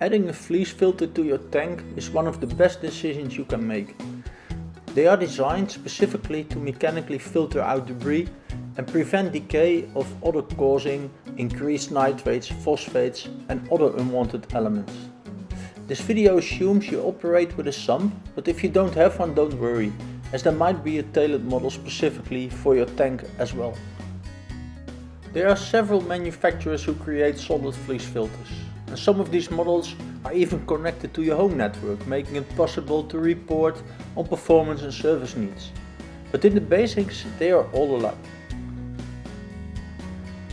Adding a fleece filter to your tank is one of the best decisions you can make. They are designed specifically to mechanically filter out debris and prevent decay of other, causing increased nitrates, phosphates and other unwanted elements. This video assumes you operate with a sump, but if you don't have one, don't worry, as there might be a tailored model specifically for your tank as well. There are several manufacturers who create solid fleece filters, and some of these models are even connected to your home network, making it possible to report on performance and service needs. But in the basics, they are all alike.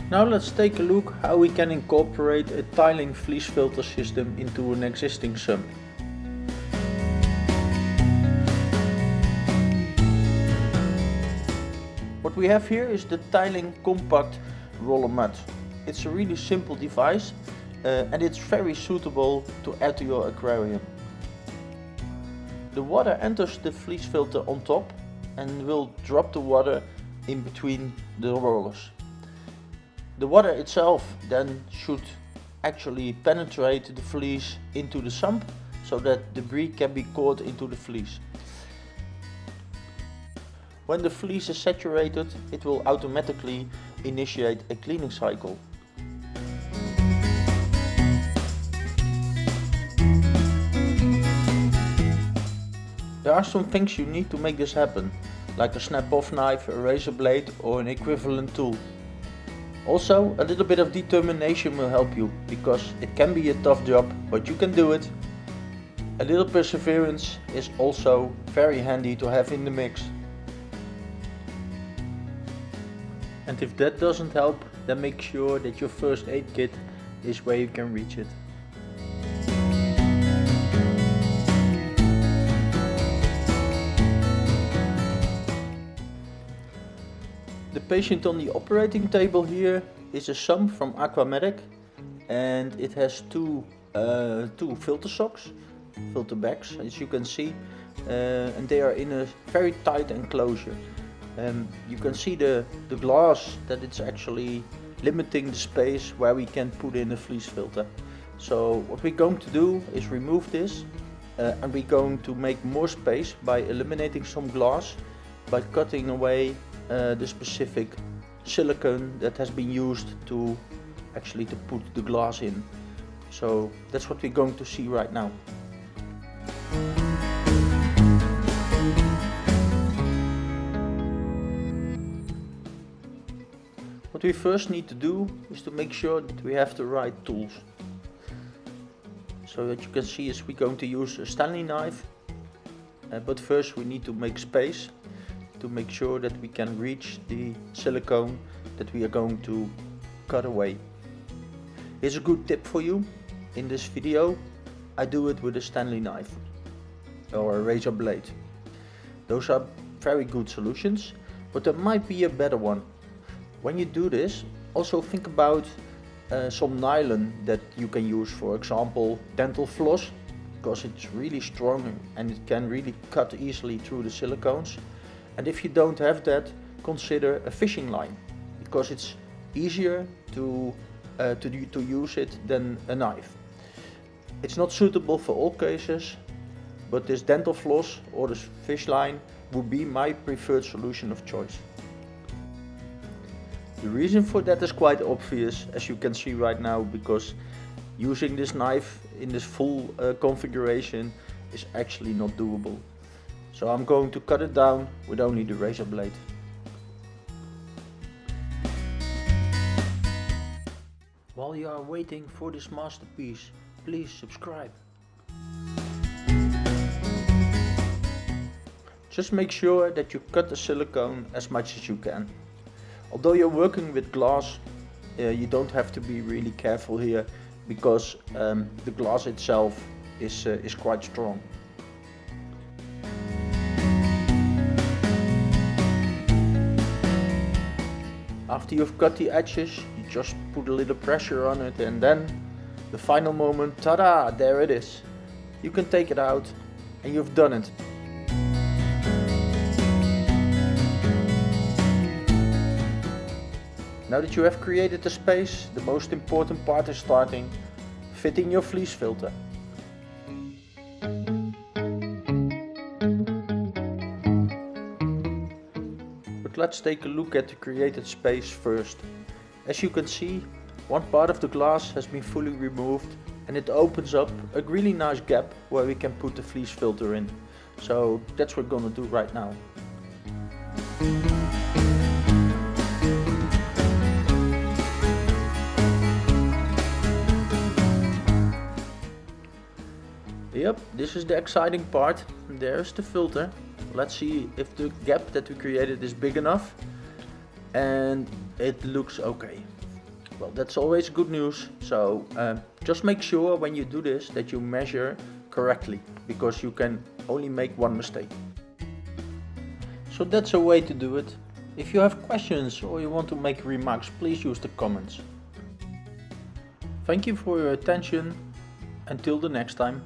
Now let's take a look how we can incorporate a Theiling fleece filter system into an existing sump. What we have here is the Theiling Compact roller mat. It's a really simple device and it's very suitable to add to your aquarium. The water enters the fleece filter on top and will drop the water in between the rollers. The water itself then should actually penetrate the fleece into the sump so that debris can be caught into the fleece. When the fleece is saturated, it will automatically initiate a cleaning cycle. There are some things you need to make this happen, like a snap-off knife, a razor blade or an equivalent tool. Also, a little bit of determination will help you, because it can be a tough job, but you can do it. A little perseverance is also very handy to have in the mix. And if that doesn't help, then make sure that your first aid kit is where you can reach it. The patient on the operating table here is a Sump from Aquamatic, and it has two filter socks, filter bags, as you can see, and they are in a very tight enclosure. You can see the glass, that it's actually limiting the space where we can put in a fleece filter. So what we're going to do is remove this and we're going to make more space by eliminating some glass, by cutting away the specific silicone that has been used to put the glass in. So that's what we're going to see right now. What we first need to do is to make sure that we have the right tools. So that you can see is we're going to use a Stanley knife, but first we need to make space to make sure that we can reach the silicone that we are going to cut away. Here's a good tip for you. In this video I do it with a Stanley knife or a razor blade. Those are very good solutions, but there might be a better one. When you do this, also think about some nylon that you can use, for example dental floss, because it's really strong and it can really cut easily through the silicones. And if you don't have that, consider a fishing line, because it's easier to use it than a knife. It's not suitable for all cases, but this dental floss or this fish line would be my preferred solution of choice. The reason for that is quite obvious, as you can see right now, because using this knife in this full configuration is actually not doable. So I'm going to cut it down with only the razor blade. While you are waiting for this masterpiece, please subscribe. Just make sure that you cut the silicone as much as you can. Although you're working with glass, you don't have to be really careful here, because the glass itself is quite strong. After you've cut the edges, you just put a little pressure on it, and then the final moment, ta-da, there it is. You can take it out and you've done it. Now that you have created the space, the most important part is starting. fitting your fleece filter. But let's take a look at the created space first. As you can see, one part of the glass has been fully removed and it opens up a really nice gap where we can put the fleece filter in. So that's what we're gonna do right now. Yep, this is the exciting part. There's the filter. Let's see if the gap that we created is big enough, and it looks okay. Well, that's always good news. So just make sure when you do this that you measure correctly, because you can only make one mistake. So that's a way to do it. If you have questions or you want to make remarks, please use the comments. Thank you for your attention. Until the next time.